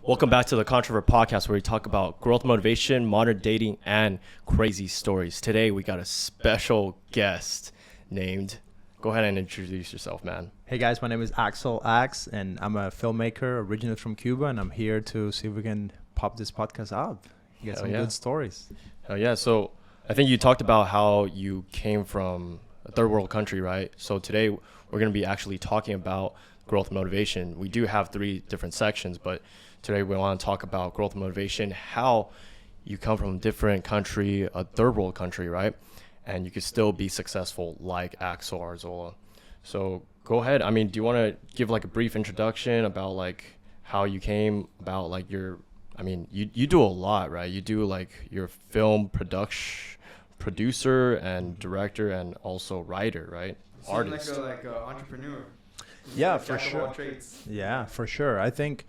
Welcome back to the Controvert podcast, where we talk about growth motivation, modern dating, and crazy stories. Today, we got a special guest named... Go ahead and introduce yourself, man. Hey guys, my name is Axel Ax, and I'm a filmmaker originally from Cuba, and I'm here to see if we can pop this podcast up. Get some good stories. Hell yeah. So I think you talked about how you came from a third world country, right? So today we're going to be actually talking about growth motivation. We do have 3 different sections, but today we want to talk about growth motivation, how you come from a different country, a third world country, right? And you could still be successful like Axel Arzola. So go ahead. I mean, do you want to give like a brief introduction about like how you came about like your, I mean, you do a lot, right? You do like your film producer and director and also writer, right? Artist. Like a entrepreneur. Yeah, for sure. Yeah, for sure. I think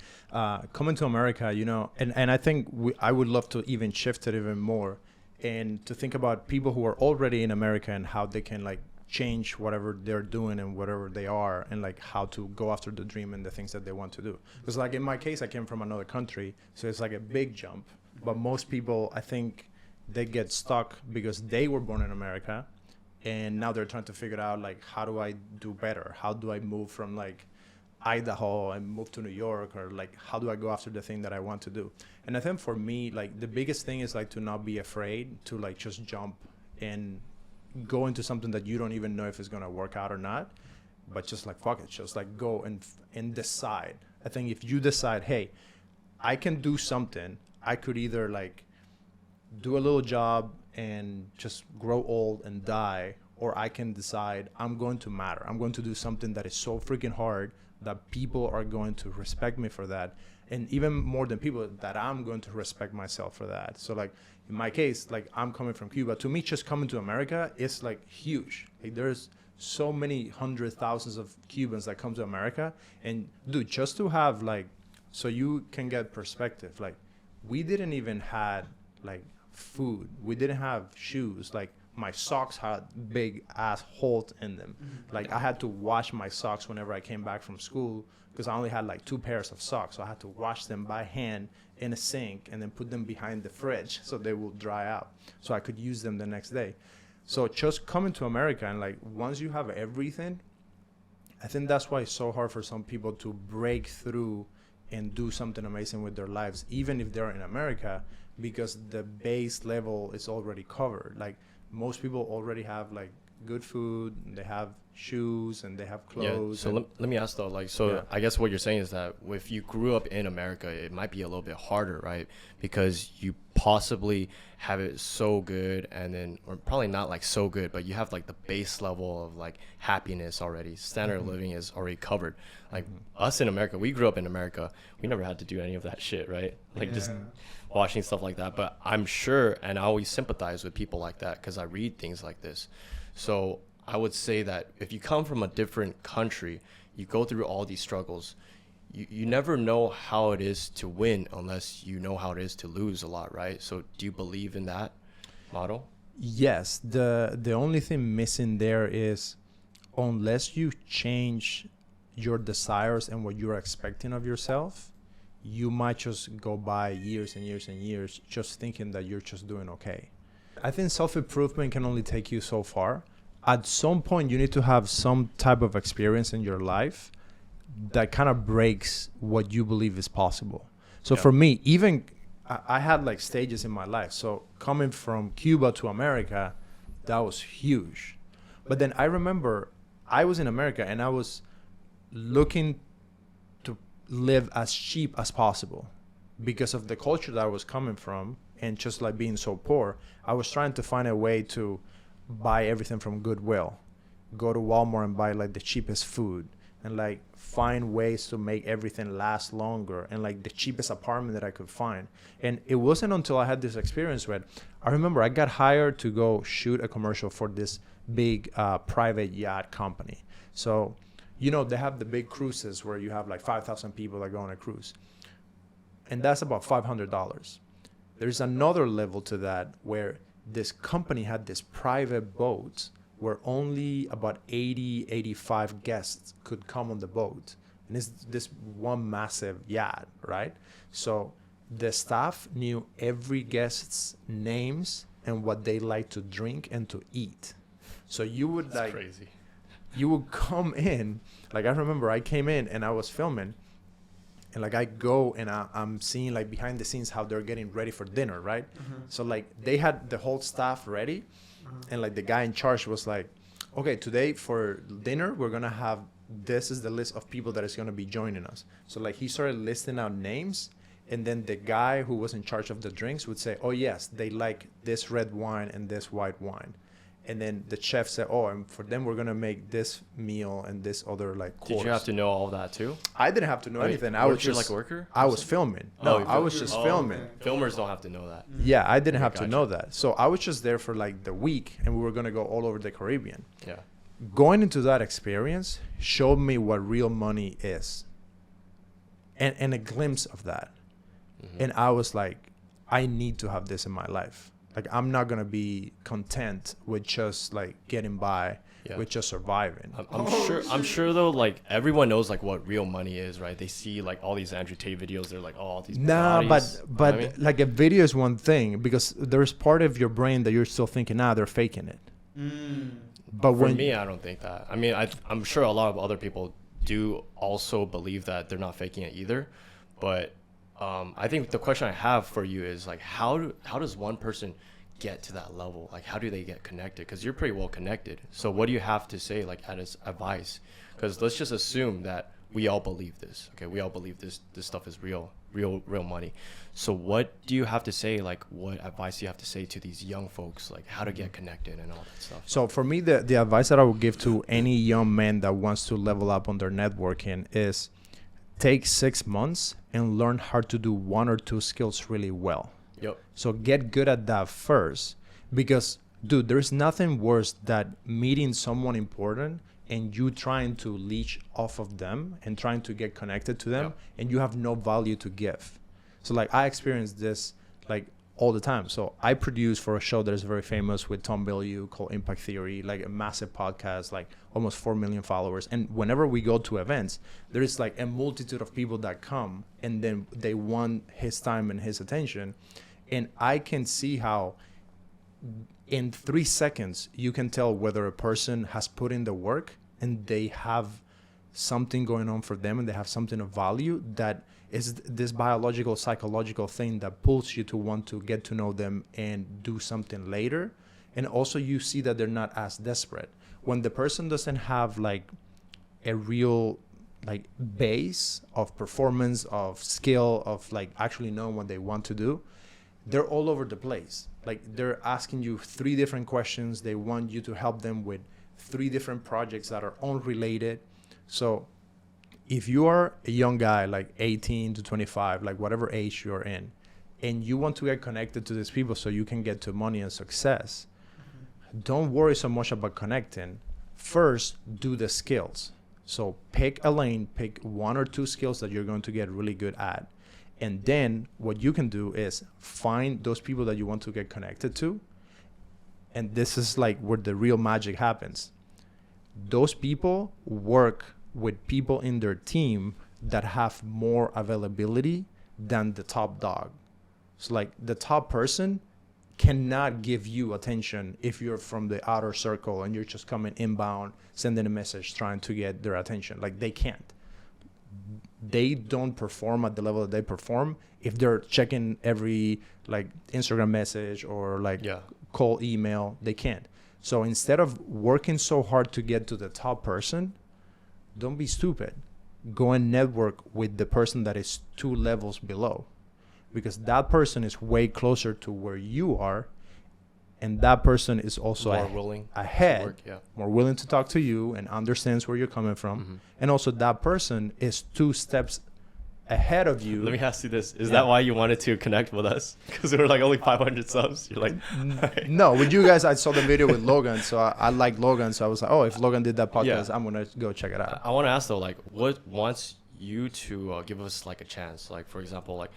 coming to America, you know, and I think I would love to even shift it even more and to think about people who are already in America and how they can like change whatever they're doing and whatever they are, and like how to go after the dream and the things that they want to do. Because like in my case, I came from another country, so it's like a big jump. But most people, I think, they get stuck because they were born in America, and now they're trying to figure out like, how do I do better? How do I move from like Idaho and move to New York, or like how do I go after the thing that I want to do? And I think for me, like the biggest thing is like to not be afraid to like just jump and go into something that you don't even know if it's gonna work out or not, but just like fuck it, just like go and decide. I think if you decide, hey, I can do something, I could either like do a little job and just grow old and die, or I can decide I'm going to matter. I'm going to do something that is so freaking hard that people are going to respect me for that, and even more than people, that I'm going to respect myself for that. So like in my case, like I'm coming from Cuba. To me, just coming to America is like huge. Like there's so many hundreds, thousands of Cubans that come to America, and dude, just to have like, so you can get perspective. Like we didn't even had like food. We didn't have shoes. Like my socks had big ass holes in them. Like I had to wash my socks whenever I came back from school because I only had like 2 pairs of socks. So I had to wash them by hand in a sink and then put them behind the fridge so they will dry out so I could use them the next day. So just coming to America, and like once you have everything, I think that's why it's so hard for some people to break through and do something amazing with their lives, even if they're in America, because the base level is already covered. Like most people already have like good food, and they have shoes, and they have clothes. Yeah. So let me ask though, like, so yeah. I guess what you're saying is that if you grew up in America, it might be a little bit harder, right? Because you possibly have it so good, and then, or probably not like so good, but you have like the base level of like happiness already. Standard of living is already covered. Like us in America, we grew up in America. We never had to do any of that shit, right? Like just washing stuff like that. But I'm sure, and I always sympathize with people like that because I read things like this. So I would say that if you come from a different country, you go through all these struggles. You never know how it is to win unless you know how it is to lose a lot, right? So do you believe in that model? Yes. The only thing missing there is, unless you change your desires and what you're expecting of yourself, you might just go by years and years and years just thinking that you're just doing okay. I think self-improvement can only take you so far. At some point, you need to have some type of experience in your life that kind of breaks what you believe is possible. So for me, even I had like stages in my life. So coming from Cuba to America, that was huge. But then I remember I was in America and I was looking to live as cheap as possible because of the culture that I was coming from, and just like being so poor, I was trying to find a way to buy everything from Goodwill, go to Walmart and buy like the cheapest food, and like find ways to make everything last longer, and like the cheapest apartment that I could find. And it wasn't until I had this experience where I remember I got hired to go shoot a commercial for this big private yacht company. So, you know, they have the big cruises where you have like 5,000 people that go on a cruise, and that's about $500. There's another level to that where this company had this private boat where only about 80, 85 guests could come on the boat. and it's this one massive yacht, right? So the staff knew every guest's names and what they like to drink and to eat. So you would That's crazy. You would come in, like I remember I came in and I was filming, and like I go and I'm seeing like behind the scenes how they're getting ready for dinner, right? So like they had the whole staff ready, and like the guy in charge was like, okay, today for dinner we're gonna have, this is the list of people that is gonna be joining us. So like he started listing out names, and then the guy who was in charge of the drinks would say, oh yes, they like this red wine and this white wine. And then the chef said, oh, and for them, we're going to make this meal and this other like course. Did you have to know all that too? I didn't have to know anything. I was just like a worker? I was filming. No, I was just filming. Okay. Filmers don't have to know that. Yeah, I didn't have to know that. So I was just there for like the week, and we were going to go all over the Caribbean. Yeah. Going into that experience showed me what real money is, and a glimpse of that. And I was like, I need to have this in my life. Like, I'm not going to be content with just like getting by, with just surviving. I'm sure though, like everyone knows like what real money is, right? They see like all these Andrew Tate videos. They're like, oh, all these bodies. But I mean? Like a video is one thing, because there's part of your brain that you're still thinking, they're faking it. But for me, I don't think that. I mean, I'm sure a lot of other people do also believe that they're not faking it either. But I think the question I have for you is like, how does one person get to that level? Like, how do they get connected? Because you're pretty well connected. So what do you have to say like as advice? Because let's just assume that we all believe this. Okay, we all believe this stuff is real money. So what do you have to say? Like, what advice do you have to say to these young folks? Like, how to get connected and all that stuff. So for me, the advice that I would give to any young man that wants to level up on their networking is take 6 months and learn how to do 1 or 2 skills really well. Yep. So get good at that first, because dude, there's nothing worse than meeting someone important and you trying to leech off of them and trying to get connected to them, and you have no value to give. So like I experienced this like all the time. So I produce for a show that is very famous with Tom Bilyeu called Impact Theory, like a massive podcast, like almost 4 million followers. And whenever we go to events, there is like a multitude of people that come, and then they want his time and his attention. And I can see how in 3 seconds, you can tell whether a person has put in the work and they have something going on for them and they have something of value that is this biological, psychological thing that pulls you to want to get to know them and do something later. And also you see that they're not as desperate. When the person doesn't have like a real like base of performance, of skill, of like actually knowing what they want to do, they're all over the place. Like they're asking you 3 different questions. They want you to help them with 3 different projects that are unrelated. So if you are a young guy, like 18 to 25, like whatever age you're in, and you want to get connected to these people so you can get to money and success, don't worry so much about connecting. First, do the skills. So pick a lane, pick 1 or 2 skills that you're going to get really good at. And then what you can do is find those people that you want to get connected to. And this is like where the real magic happens. Those people work with people in their team that have more availability than the top dog. So like the top person cannot give you attention if you're from the outer circle and you're just coming inbound, sending a message, trying to get their attention. Like they can't. They don't perform at the level that they perform if they're checking every like Instagram message or like call, email. They can't. So instead of working so hard to get to the top person, don't be stupid. Go and network with the person that is 2 levels below, because that person is way closer to where you are, and that person is also more willing ahead, to work, more willing to talk to you and understands where you're coming from. And also that person is 2 steps ahead of you. Let me ask you this. Is that why you wanted to connect with us? Because we were like only 500 subs. You're like, right. No, with you guys, I saw the video with Logan. So I like Logan. So I was like, oh, if Logan did that podcast, I'm going to go check it out. I want to ask though, like what wants you to give us like a chance? Like, for example, like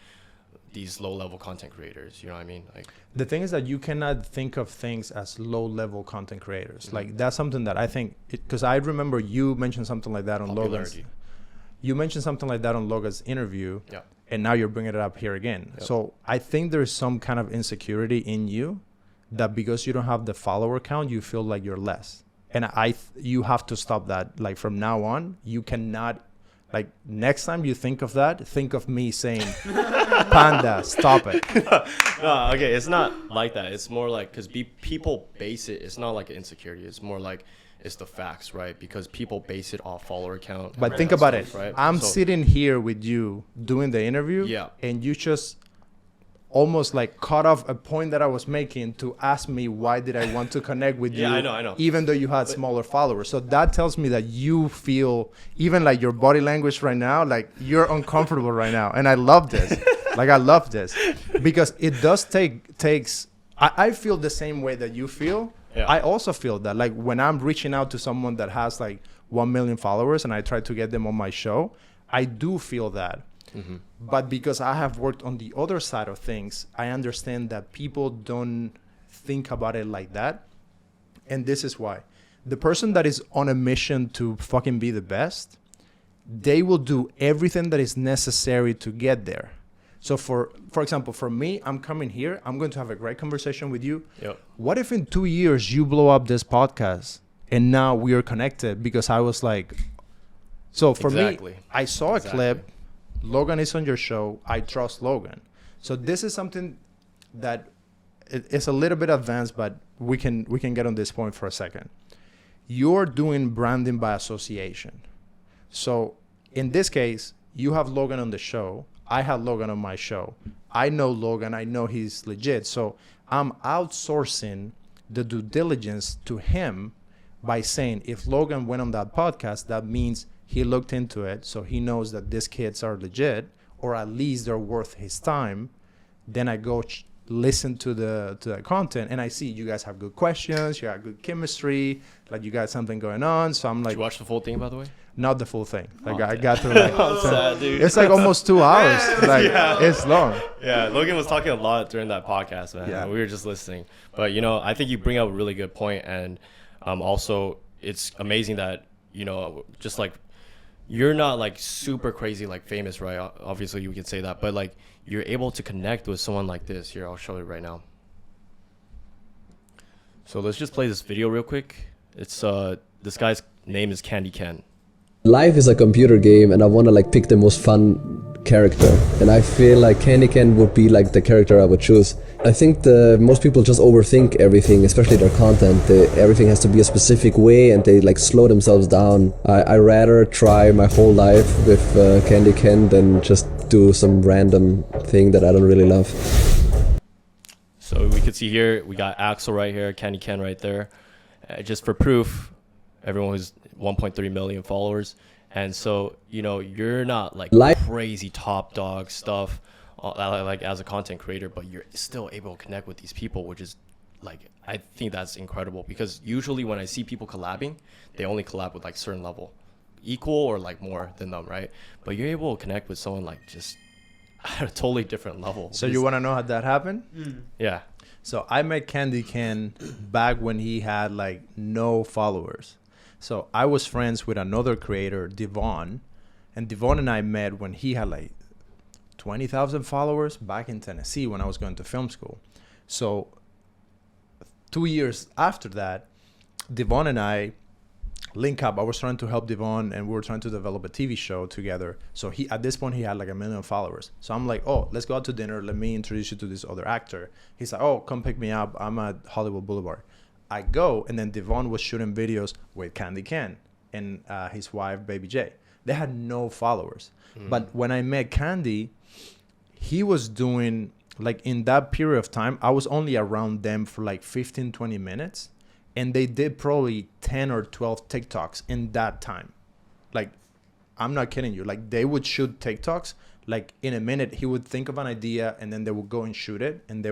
these low-level content creators, you know what I mean? Like the thing is that you cannot think of things as low-level content creators. Like that's something that I think, because I remember you mentioned something like that on Logan's. you mentioned something like that on Logan's interview. Yeah. And now you're bringing it up here again. Yep. So I think there's some kind of insecurity in you that because you don't have the follower count, you feel like you're less. And you have to stop that. Like from now on, you cannot, like next time you think of that, think of me saying, Panda, stop it. No, okay, it's not like that. It's more like, because people base it, it's not like an insecurity. It's more like, it's the facts, right? Because people base it off follower count. But think about it. Right? I'm sitting here with you doing the interview. Yeah. And you just almost like cut off a point that I was making to ask me why did I want to connect with you. Yeah, I know. Even though you had smaller followers. So that tells me that you feel, even like your body language right now, like you're uncomfortable right now. And I love this. Like I love this. Because it does takes, I feel the same way that you feel. Yeah. I also feel that like when I'm reaching out to someone that has like 1 million followers and I try to get them on my show, I do feel that. Mm-hmm. But because I have worked on the other side of things, I understand that people don't think about it like that. And this is why. The person that is on a mission to fucking be the best, they will do everything that is necessary to get there. So for example, for me, I'm coming here. I'm going to have a great conversation with you. Yep. What if in 2 years you blow up this podcast and now we are connected? Because I was like, so for me, I saw a clip. Logan is on your show. I trust Logan. So this is something that it's a little bit advanced, but we can get on this point for a second. You're doing branding by association. So in this case, you have Logan on the show. I had Logan on my show. I know Logan. I know he's legit. So I'm outsourcing the due diligence to him by saying if Logan went on that podcast, that means he looked into it. So he knows that these kids are legit, or at least they're worth his time. Then I go listen to the content and I see you guys have good questions. You have good chemistry. Like you got something going on. So I'm like, did you watch the full thing, by the way? Not the full thing. Like I got through like sad, dude. It's like almost 2 hours. Like it's long. Yeah, Logan was talking a lot during that podcast, man. Yeah. We were just listening. But I think you bring up a really good point, and also it's amazing that just like you're not like super crazy like famous, right? Obviously you can say that, but like you're able to connect with someone like this. Here, I'll show you right now. So let's just play this video real quick. It's this guy's name is Candy Ken. Life is a computer game and I want to like pick the most fun character, and I feel like Candy Ken would be like the character I would choose. I think most people just overthink everything, especially their content. Everything has to be a specific way and they like slow themselves down. I rather try my whole life with Candy Ken than just do some random thing that I don't really love. So we can see here, we got Axel right here, Candy Ken right there. Just for proof, everyone who's 1.3 million followers. And so, you're not like crazy top dog stuff like as a content creator, but you're still able to connect with these people, which is like, I think that's incredible, because usually when I see people collabing, they only collab with like certain level, equal or like more than them, right? But you're able to connect with someone like just at a totally different level. So you want to know how that happened? Yeah. So I met Candy Ken back when he had like no followers. So I was friends with another creator, Devon, and Devon and I met when he had like 20,000 followers back in Tennessee when I was going to film school. So 2 years after that, Devon and I link up. I was trying to help Devon and we were trying to develop a TV show together. So at this point he had like 1 million followers. So I'm like, oh, let's go out to dinner. Let me introduce you to this other actor. He's like, oh, come pick me up. I'm at Hollywood Boulevard. I go, and then Devon was shooting videos with Candy Ken and his wife, Baby J. They had no followers. But when I met Candy, he was doing, like in that period of time, I was only around them for like 15, 20 minutes. And they did probably 10 or 12 TikToks in that time. Like, I'm not kidding you. Like, they would shoot TikToks. Like, in a minute, he would think of an idea, and then they would go and shoot it. And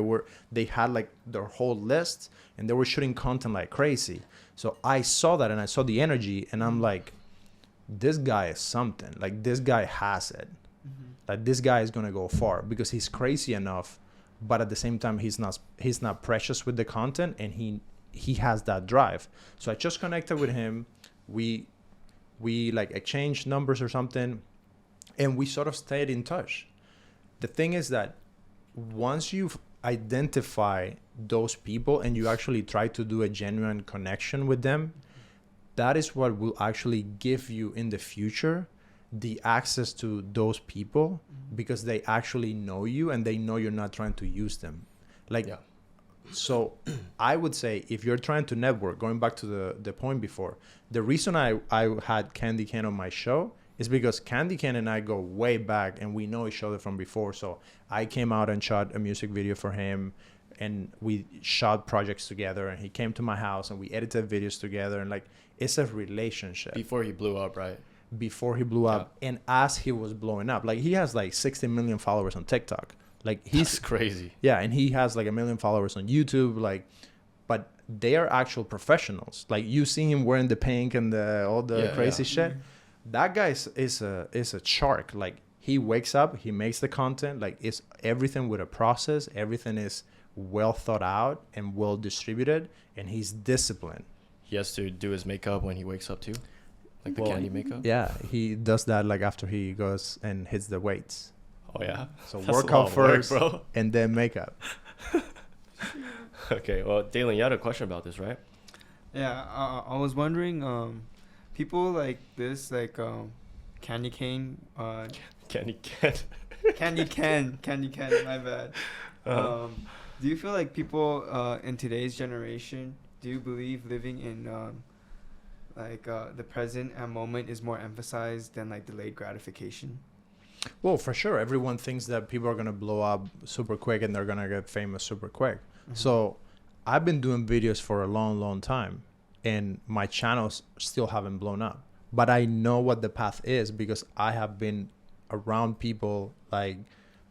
they had, like, their whole list, and they were shooting content like crazy. So I saw that, and I saw the energy, and I'm like, this guy is something. Like, this guy has it. Like, this guy is going to go far because he's crazy enough, but at the same time, he's not precious with the content, and he has that drive. So I just connected with him. We like exchanged numbers or something. And we sort of stayed in touch. The thing is that once you've identified those people and you actually try to do a genuine connection with them, that is what will actually give you in the future the access to those people, because they actually know you and they know you're not trying to use them. Like, Yeah. So I would say if you're trying to network, going back to the point before, the reason I had Candy Can on my show is because Candy Can and I go way back and we know each other from before. So I came out and shot a music video for him, and we shot projects together, and he came to my house and we edited videos together, and like, it's a relationship. Before he blew up, right? Before he blew up, and as he was blowing up, like, he has like 60 million followers on TikTok. Like, That's crazy. Yeah, and he has like 1 million followers on YouTube. Like, but they are actual professionals. Like, you see him wearing the pink and all the crazy shit. That guy is a shark. Like, he wakes up, he makes the content. Like, it's everything with a process. Everything is well thought out and well distributed, and he's disciplined. He has to do his makeup when he wakes up too, like the candy makeup. Yeah, he does that like after he goes and hits the weights. Oh yeah. So That's workout first, bro. and then makeup. Okay, well, Dalen, you had a question about this, right? Yeah, I was wondering, people like this, like Candy Cane, Candy can. Candy Can, my bad. Do you feel like people in today's generation, do you believe living in the present and moment is more emphasized than like delayed gratification? Well, for sure. Everyone thinks that people are going to blow up super quick and they're going to get famous super quick. Mm-hmm. So I've been doing videos for a long, long time, and my channels still haven't blown up. But I know what the path is because I have been around people like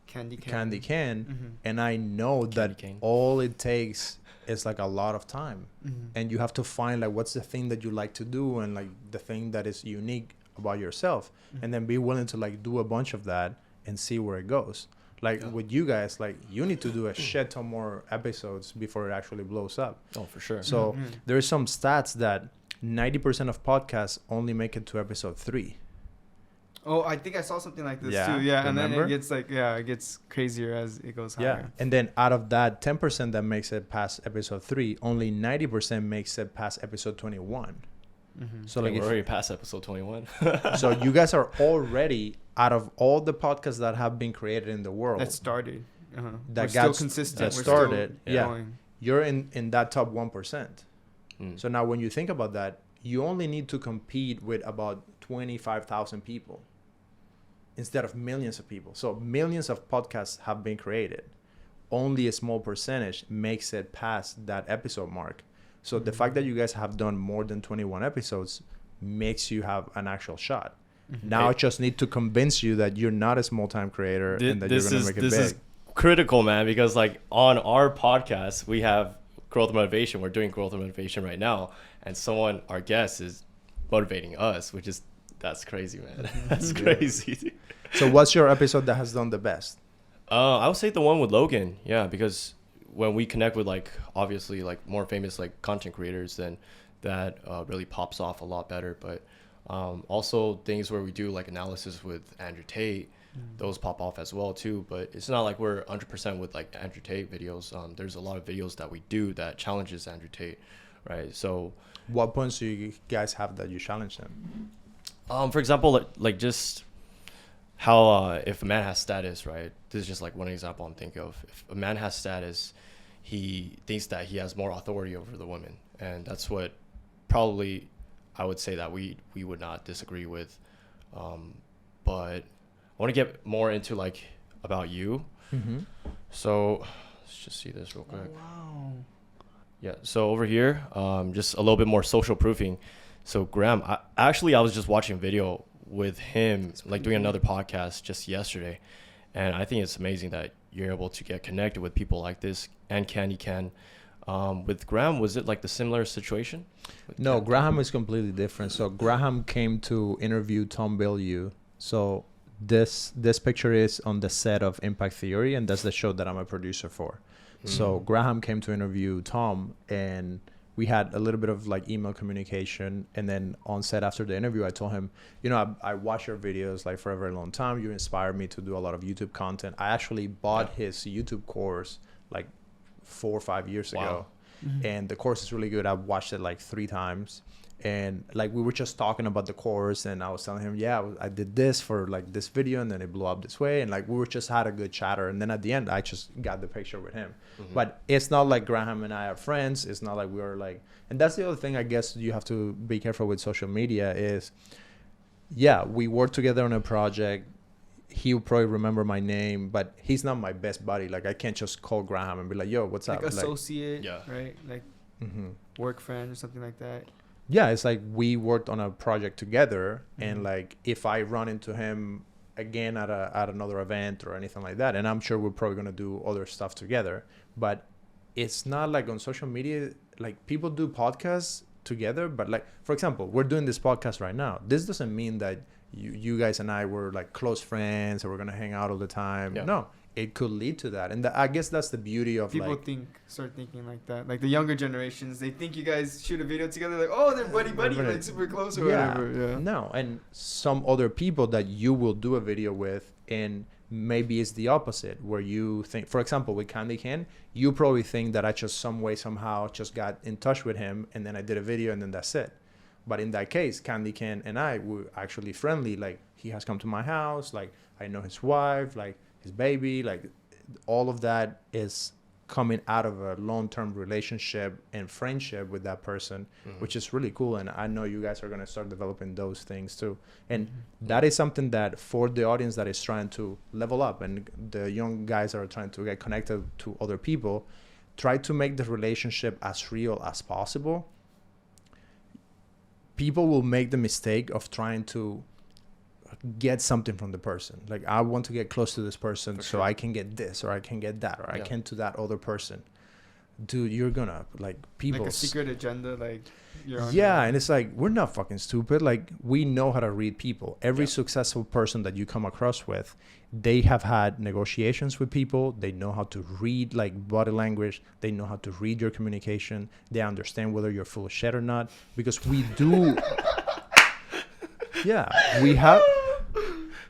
Candy Can, and I know that all it takes is like a lot of time. And you have to find like what's the thing that you like to do and like the thing that is unique about yourself, and then be willing to like do a bunch of that and see where it goes. Like with you guys, like you need to do a shit ton more episodes before it actually blows up. Oh, for sure. So there's some stats that 90% of podcasts only make it to episode 3. Oh, I think I saw something like this too. remember? Yeah, and then it gets like it gets crazier as it goes higher. Yeah, and then out of that 10% that makes it past episode 3, only 90% makes it past episode 21. So like we're already past episode 21. So you guys are already out of all the podcasts that have been created in the world That started. that We're got still consistent. that We're started. still Yeah, going. you're in that top 1%. So now when you think about that, you only need to compete with about 25,000 people instead of millions of people. So millions of podcasts have been created. Only a small percentage makes it past that episode mark. So the fact that you guys have done more than 21 episodes makes you have an actual shot. Now I just need to convince you that you're not a small-time creator and that you're going to make it big. This is critical, man, because like on our podcast, we have growth motivation. We're doing growth motivation right now. And our guest is motivating us, that's crazy, man. That's crazy. So what's your episode that has done the best? I would say the one with Logan. Yeah, because when we connect with like obviously like more famous like content creators, then that really pops off a lot better. But also things where we do like analysis with Andrew Tate, those pop off as well too. But it's not like we're 100% with like Andrew Tate videos. There's a lot of videos that we do that challenges Andrew Tate, right? So what points do you guys have that you challenge them? For example, like just how if a man has status, right? This is just like one example I'm thinking of. If a man has status, he thinks that he has more authority over the woman, and that's what probably I would say that we would not disagree with. But I want to get more into like about you. So let's just see this real quick. Wow. Yeah. So over here, just a little bit more social proofing. So Graham, I was just watching a video with him, like doing another podcast just yesterday, and I think it's amazing that you're able to get connected with people like this and Candy Can. With Graham, was it like the similar situation? No, Graham is completely different. So Graham came to interview Tom Bilyeu. So this picture is on the set of Impact Theory, and that's the show that I'm a producer for. So Graham came to interview Tom, and we had a little bit of like email communication. And then on set after the interview, I told him, you know, I watch your videos like for a very long time. You inspired me to do a lot of YouTube content. I actually bought his YouTube course like 4 or 5 years ago. And the course is really good. I've watched it like 3 times. And like we were just talking about the course, and I was telling him, yeah, I did this for like this video, and then it blew up this way, and like we were just had a good chatter. And then at the end, I just got the picture with him. But it's not like Graham and I are friends. It's not like we were like, and that's the other thing I guess you have to be careful with social media is, yeah, we worked together on a project. He'll probably remember my name, but he's not my best buddy. Like I can't just call Graham and be like, yo, what's like up? Associate, right? Like work friend or something like that. Yeah, it's like we worked on a project together, and like if I run into him again at another event or anything like that, and I'm sure we're probably gonna do other stuff together, but it's not like on social media. Like people do podcasts together, but like for example, we're doing this podcast right now. This doesn't mean that you guys and I were like close friends or we're gonna hang out all the time. No. It could lead to that, and I guess that's the beauty of people start thinking like that. Like the younger generations, they think you guys shoot a video together, like, oh, they're buddy, like super close or whatever. Yeah. No, and some other people that you will do a video with, and maybe it's the opposite, where you think, for example, with Candy Can, you probably think that I just some way somehow just got in touch with him, and then I did a video, and then that's it. But in that case, Candy Can and I were actually friendly. Like he has come to my house, like I know his wife, like his baby, like all of that is coming out of a long-term relationship and friendship with that person, which is really cool. And I know you guys are going to start developing those things too. And that is something that for the audience that is trying to level up, and the young guys that are trying to get connected to other people, try to make the relationship as real as possible. People will make the mistake of trying to get something from the person. Like I want to get close to this person so I can get this, or I can get that, or I can to that other person. Dude, you're gonna like people like a secret agenda, like you're on and it's like we're not fucking stupid. Like we know how to read people. Every successful person that you come across with, they have had negotiations with people. They know how to read like body language. They know how to read your communication. They understand whether you're full of shit or not, because we do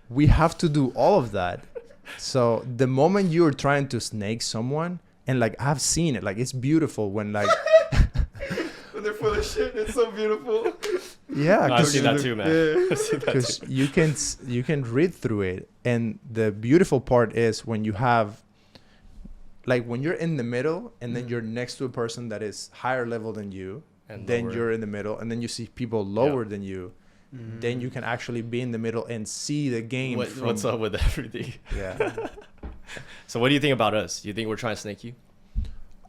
we have to do all of that. So the moment you're trying to snake someone, and like I've seen it, like it's beautiful when like when they're full of shit, it's so beautiful. Yeah, I've seen that too, man. Because you can read through it, and the beautiful part is when you have like when you're in the middle, and then you're next to a person that is higher level than you, and then you're in the middle, and then you see people lower than you. Then you can actually be in the middle and see the game. What's up with everything? Yeah. So what do you think about us? Do you think we're trying to snake you?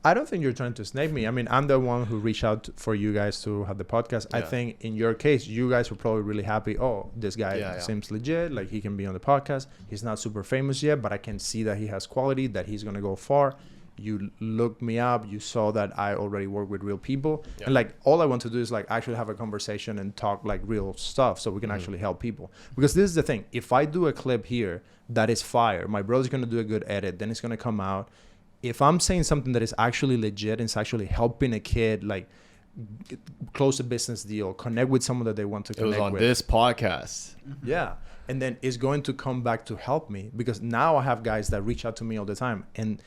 I don't think you're trying to snake me. I mean, I'm the one who reached out for you guys to have the podcast. I think in your case, you guys were probably really happy. Oh, this guy seems legit. Like he can be on the podcast. He's not super famous yet, but I can see that he has quality, that he's going to go far. You looked me up. You saw that I already work with real people. And like all I want to do is like actually have a conversation and talk like real stuff so we can actually help people. Because this is the thing. If I do a clip here that is fire, my brother's going to do a good edit, then it's going to come out. If I'm saying something that is actually legit and it's actually helping a kid like close a business deal, connect with someone that they want to connect with. It was on this podcast. Yeah. And then it's going to come back to help me, because now I have guys that reach out to me all the time, and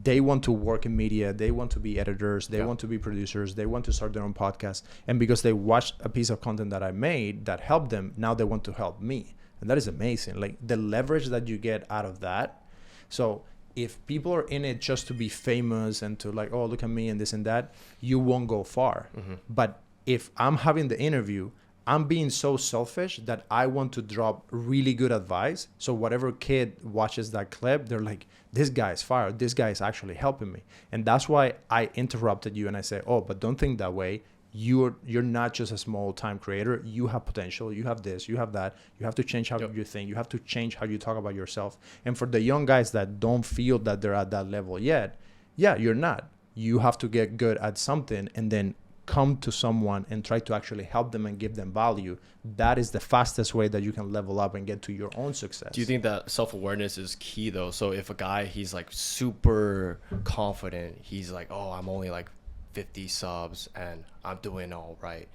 they want to work in media. They want to be editors. They want to be producers. They want to start their own podcast. And because they watched a piece of content that I made that helped them, now they want to help me. And that is amazing. Like the leverage that you get out of that. So if people are in it just to be famous and to like, oh, look at me and this and that, you won't go far. But if I'm having the interview, I'm being so selfish that I want to drop really good advice. So whatever kid watches that clip, they're like, this guy is fire. This guy is actually helping me. And that's why I interrupted you and I said, oh, but don't think that way. You're not just a small time creator. You have potential. You have this, you have that. You have to change how you think. You have to change how you talk about yourself. And for the young guys that don't feel that they're at that level yet, you're not. You have to get good at something and then come to someone and try to actually help them and give them value. That is the fastest way that you can level up and get to your own success. Do you think that self-awareness is key though? So if a guy, he's like super confident, he's like, oh, I'm only like 50 subs and I'm doing all right,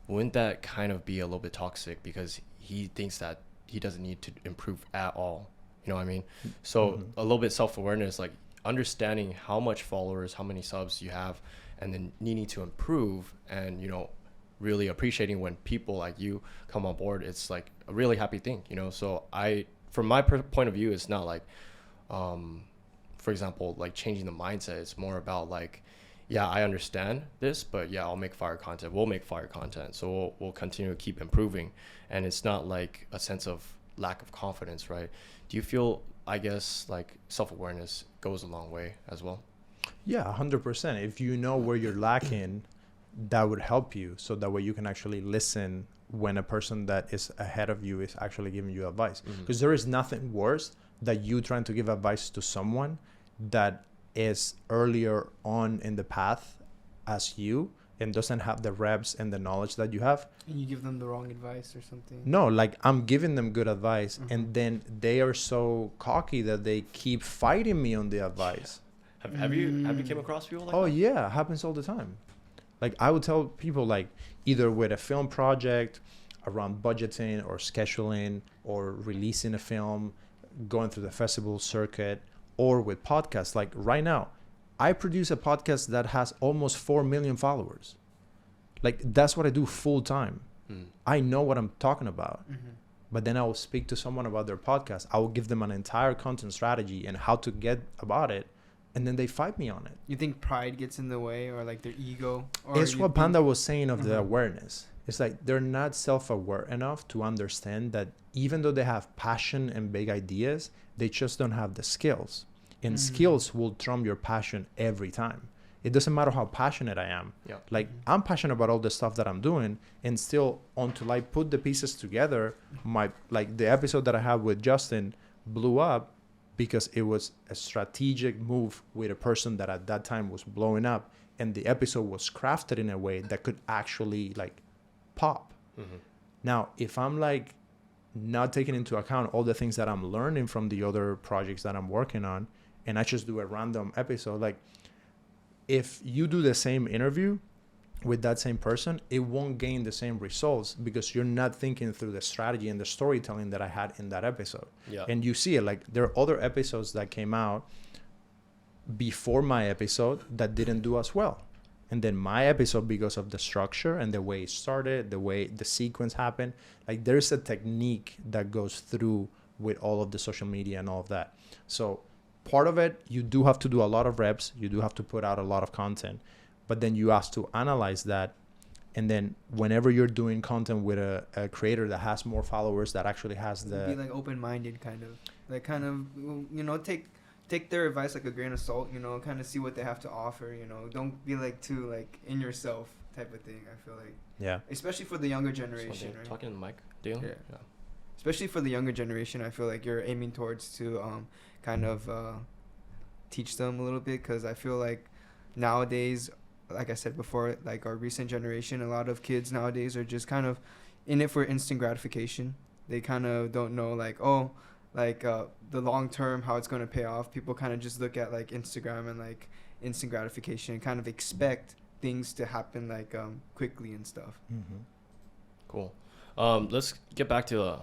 wouldn't that kind of be a little bit toxic because he thinks that he doesn't need to improve at all? You know what I mean? So a little bit self-awareness, like understanding how much followers, how many subs you have, and then needing to improve, and, you know, really appreciating when people like you come on board. It's like a really happy thing, you know? So from my point of view, it's not like, for example, like changing the mindset. It's more about like, yeah, I understand this, but yeah, I'll make fire content. We'll make fire content. So we'll continue to keep improving. And it's not like a sense of lack of confidence, right? Do you feel, I guess, like self-awareness goes a long way as well? Yeah, 100%. If you know where you're lacking, that would help you. So that way you can actually listen when a person that is ahead of you is actually giving you advice. Because there is nothing worse than you trying to give advice to someone that is earlier on in the path as you and doesn't have the reps and the knowledge that you have. And you give them the wrong advice or something. No, like I'm giving them good advice, and then they are so cocky that they keep fighting me on the advice. Have you came across people like that? Oh yeah, it happens all the time. Like I would tell people, like either with a film project around budgeting or scheduling or releasing a film, going through the festival circuit, or with podcasts. Like right now, I produce a podcast that has almost 4 million followers. Like that's what I do full time. I know what I'm talking about. But then I will speak to someone about their podcast. I will give them an entire content strategy and how to get about it. And then they fight me on it. You think pride gets in the way, or like their ego? Or It's what Panda was saying of the awareness. It's like they're not self-aware enough to understand that even though they have passion and big ideas, they just don't have the skills. And skills will trump your passion every time. It doesn't matter how passionate I am. Yeah. Like I'm passionate about all the stuff that I'm doing, and still until I put the pieces together, the episode that I had with Justin blew up because it was a strategic move with a person that at that time was blowing up, and the episode was crafted in a way that could actually like pop. Now, if I'm like not taking into account all the things that I'm learning from the other projects that I'm working on, and I just do a random episode, like if you do the same interview with that same person, it won't gain the same results because you're not thinking through the strategy and the storytelling that I had in that episode. Yeah. And you see it, like there are other episodes that came out before my episode that didn't do as well. And then my episode, because of the structure and the way it started, the way the sequence happened, like there's a technique that goes through with all of the social media and all of that. So part of it, you do have to do a lot of reps. You do have to put out a lot of content. But then you have to analyze that. And then whenever you're doing content with a creator that has more followers, that actually has the... Be like open-minded kind of. Like kind of, you know, take their advice like a grain of salt, you know, kind of see what they have to offer, you know. Don't be like too like in yourself type of thing, I feel like. Yeah. Especially for the younger generation, right? Talking to the mic, Dylan? Yeah. Especially for the younger generation, I feel like you're aiming towards to kind of teach them a little bit, because I feel like nowadays, like I said before, like our recent generation, a lot of kids nowadays are just kind of in it for instant gratification. They kind of don't know like, the long term, how it's going to pay off. People kind of just look at like Instagram and like instant gratification and kind of expect things to happen like quickly and stuff. Cool. Let's get back to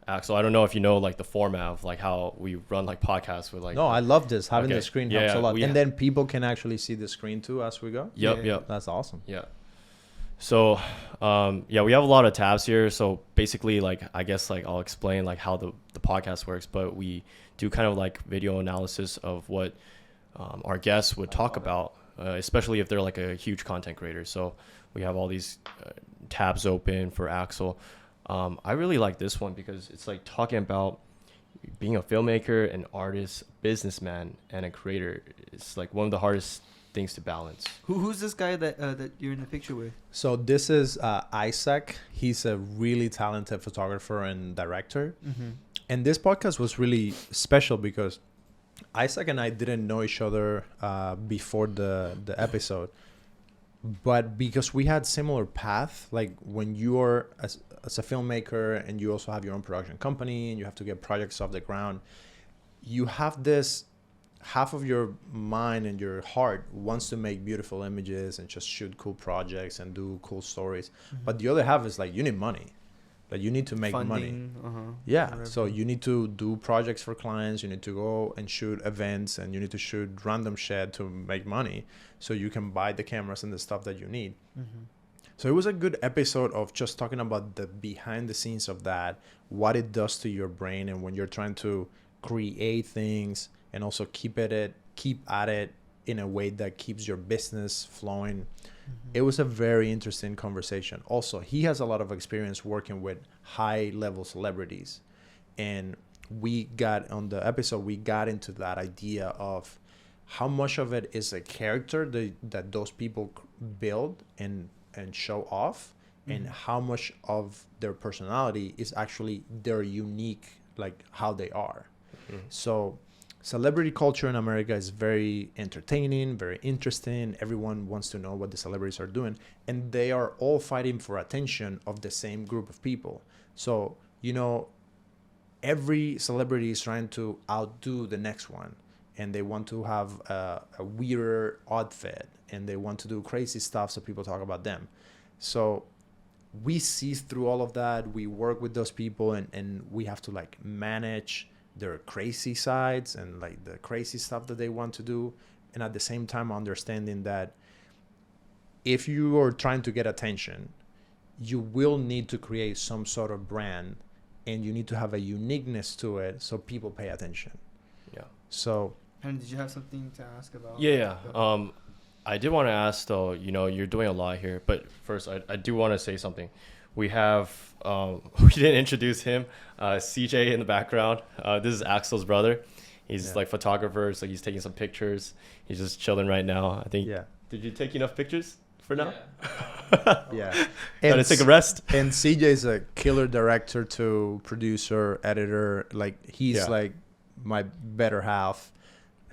Axel, I don't know if you know like the format of like how we run like podcasts with like... No, I love this. Having the screen helps a lot. And then people can actually see the screen too as we go. Yep. That's awesome. Yeah. So, we have a lot of tabs here. So basically, like, I guess like I'll explain like how the podcast works, but we do kind of like video analysis of what our guests would talk about, especially if they're like a huge content creator. So we have all these tabs open for Axel. I really like this one because it's like talking about being a filmmaker, an artist, businessman, and a creator. It's like one of the hardest things to balance. Who's this guy that you're in the picture with? So this is Isaac. He's a really talented photographer and director. And this podcast was really special because Isaac and I didn't know each other before the episode, but because we had similar path, like when you are as a filmmaker and you also have your own production company and you have to get projects off the ground, you have this half of your mind and your heart wants to make beautiful images and just shoot cool projects and do cool stories. But the other half is like, you need money. Like, you need to make money. Yeah. Whatever. So you need to do projects for clients. You need to go and shoot events, and you need to shoot random shit to make money so you can buy the cameras and the stuff that you need. So it was a good episode of just talking about the behind the scenes of that, what it does to your brain, and when you're trying to create things and also keep at it in a way that keeps your business flowing. It was a very interesting conversation. Also, he has a lot of experience working with high level celebrities, and we got into that idea of how much of it is a character that those people build and show off, and how much of their personality is actually their unique, like how they are. So celebrity culture in America is very entertaining, very interesting. Everyone wants to know what the celebrities are doing, and they are all fighting for attention of the same group of people. So, you know, every celebrity is trying to outdo the next one, and they want to have a weirder outfit, and they want to do crazy stuff so people talk about them. So we see through all of that. We work with those people, and we have to like manage their crazy sides and like the crazy stuff that they want to do, and at the same time understanding that if you are trying to get attention, you will need to create some sort of brand, and you need to have a uniqueness to it so people pay attention. Yeah. So, And did you have something to ask about? Yeah. I did want to ask though, you know, you're doing a lot here, but first I do want to say something. We have, we didn't introduce him, CJ in the background. This is Axel's brother. He's like photographer, so he's taking some pictures. He's just chilling right now. I think. Yeah. Did you take enough pictures for now? Yeah. Gotta take a rest. And CJ is a killer director to producer, editor. Like he's like my better half.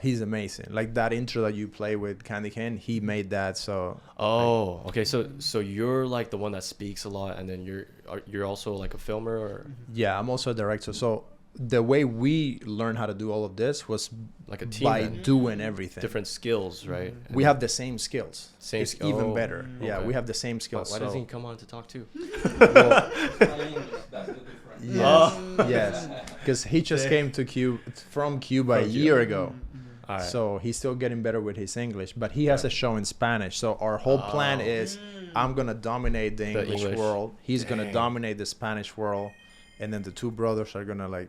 He's amazing. Like that intro that you play with Candy Cane, he made that. So okay. So you're like the one that speaks a lot, and then you're also like a filmer, or? Yeah, I'm also a director. So the way we learned how to do all of this was like a team by doing everything. Different skills, right? We have the same skills. It's Oh, even better. Yeah, okay. we have the same skills. Why doesn't he come on to talk too? Well, yes, because he just came to from Cuba a year ago. Right. So he's still getting better with his English, but he has a show in Spanish. So our whole plan is I'm going to dominate the English world. He's going to dominate the Spanish world. And then the two brothers are going to like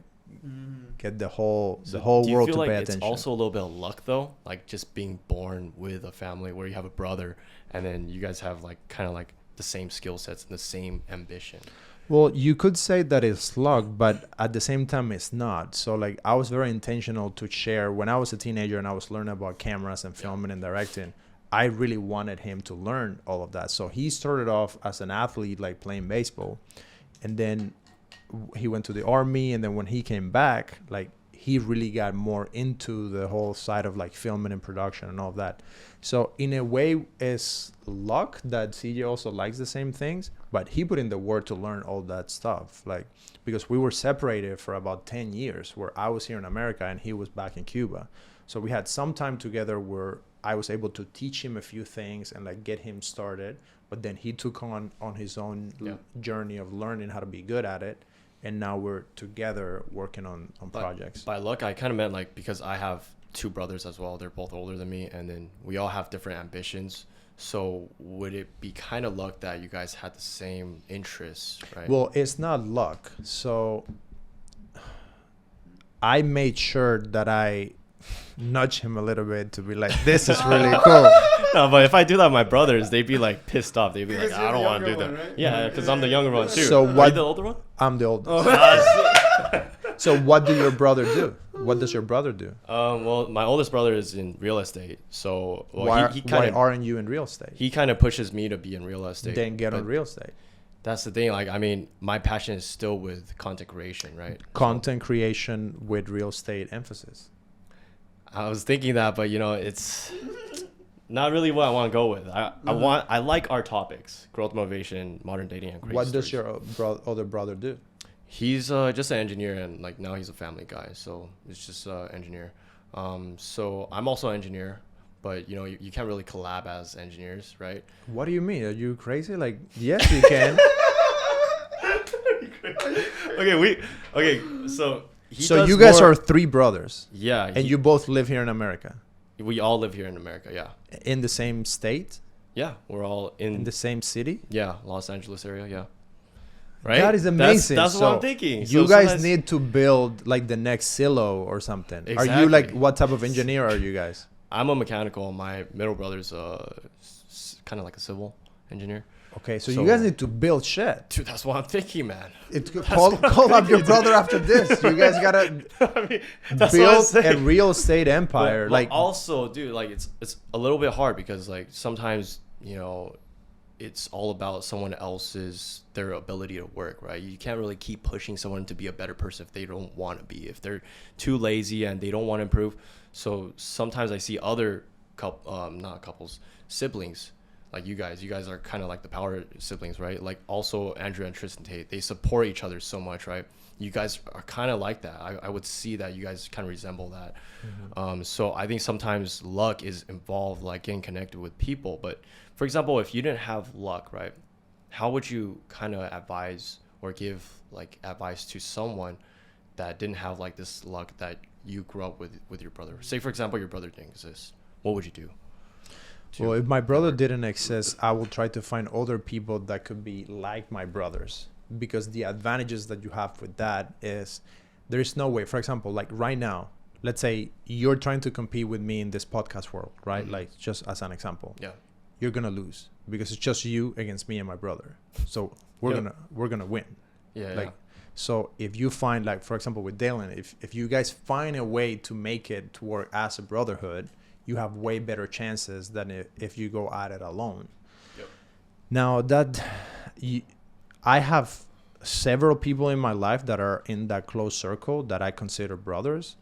get the whole world to pay attention. It's also a little bit of luck though, like just being born with a family where you have a brother, and then you guys have like kind of like the same skill sets and the same ambition. Well, you could say that it's luck, but at the same time, it's not. So, like, I was very intentional to share. When I was a teenager and I was learning about cameras and filming and directing, I really wanted him to learn all of that. So he started off as an athlete, like playing baseball. And then he went to the army. And then when he came back, like, he really got more into the whole side of, like, filming and production and all of that. So in a way, it's luck that CJ also likes the same things, but he put in the work to learn all that stuff. Like, because we were separated for about 10 years, where I was here in America and he was back in Cuba. So we had some time together where I was able to teach him a few things and like get him started. But then he took on his own journey of learning how to be good at it. And now we're together working on projects. By luck, I kind of meant like because I have two brothers as well. They're both older than me, and then we all have different ambitions. So would it be kind of luck that you guys had the same interests, right? Well, it's not luck. So I made sure that I nudge him a little bit to be like, this is really cool. No, but if I do that with my brothers, they'd be like pissed off. They'd be like, I don't want to do that. Right? Yeah, because I'm the younger one too. So Are you the older one? I'm the oldest. So what do your brother do? What does your brother do? Well, my oldest brother is in real estate. So why aren't you in real estate? He kind of pushes me to be in real estate. Then get on real estate. That's the thing. Like, I mean, my passion is still with content creation, right? Content creation with real estate emphasis. I was thinking that, but you know, it's not really what I want to go with. I like our topics: growth, motivation, modern dating, and crazy What stories. does your other brother do? He's just an engineer, and like now he's a family guy, so it's just engineer. So I'm also an engineer, but you can't really collab as engineers, right? What do you mean? Are you crazy? Like, yes, you can. So so you guys are 3 brothers. Yeah. And you both live here in America. We all live here in America, yeah. In the same state? Yeah, we're all in the same city? Yeah, Los Angeles area, yeah. Right? That is amazing. That's what I'm thinking. You guys need to build like the next silo or something. Exactly. Are you like, what type of engineer are you guys? I'm a mechanical. My middle brother's kind of like a civil engineer. Okay, so you guys need to build shit. Dude, that's what I'm thinking, man. Call up your brother after this. You guys gotta build a real estate empire. But also, dude, like it's a little bit hard because like sometimes it's all about someone else's their ability to work, right? You can't really keep pushing someone to be a better person if they don't want to be, if they're too lazy and they don't want to improve. So sometimes I see other siblings. Like you guys are kind of like the power siblings, right? Like also Andrew and Tristan Tate, they support each other so much, right? You guys are kind of like that. I would see that you guys kind of resemble that. Mm-hmm. So I think sometimes luck is involved, like getting connected with people. But for example, if you didn't have luck, right? How would you kind of advise or give like advice to someone that didn't have like this luck that you grew up with your brother? Say for example, your brother didn't exist. What would you do? Well, if my brother didn't exist, I will try to find other people that could be like my brothers, because the advantages that you have with that is there's no way. For example, like right now, let's say you're trying to compete with me in this podcast world, right? Mm-hmm. Like just as an example. Yeah. You're going to lose because it's just you against me and my brother. So we're going to win. Yeah. Like, so if you find, like, for example, with Dalen, if you guys find a way to make it to work as a brotherhood, you have way better chances than if you go at it alone. Yep. Now I have several people in my life that are in that close circle that I consider brothers,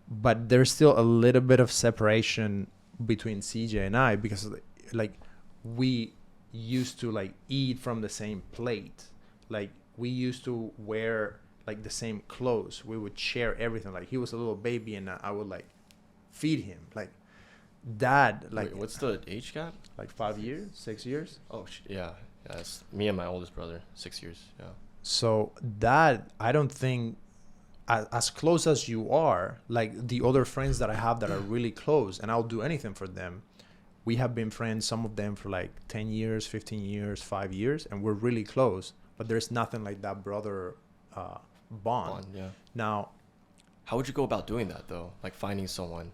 but there's still a little bit of separation between CJ and I, because like we used to like eat from the same plate. Like we used to wear like the same clothes. We would share everything. Like he was a little baby and I would like feed him like that. Like, wait, what's the age gap? Like 5 years, 6 years. Oh yeah, it's me and my oldest brother, 6 years. Yeah. So that, I don't think as close as you are, like the other friends that I have that are really close and I'll do anything for them, we have been friends, some of them for like 10 years, 15 years, 5 years, and we're really close, but there's nothing like that brother bond. Yeah. Now, how would you go about doing that though? Like finding someone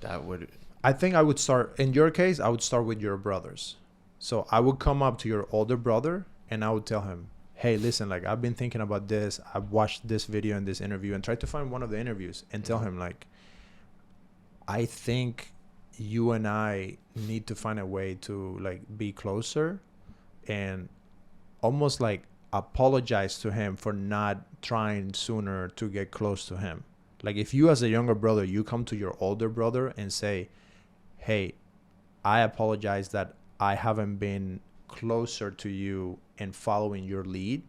that would... I think I would start, in your case, I would start with your brothers. So I would come up to your older brother and I would tell him, hey, listen, like I've been thinking about this. I've watched this video and this interview, and try to find one of the interviews and tell him like, I think you and I need to find a way to like be closer, and almost like apologize to him for not trying sooner to get close to him. Like if you as a younger brother, you come to your older brother and say, hey, I apologize that I haven't been closer to you and following your lead,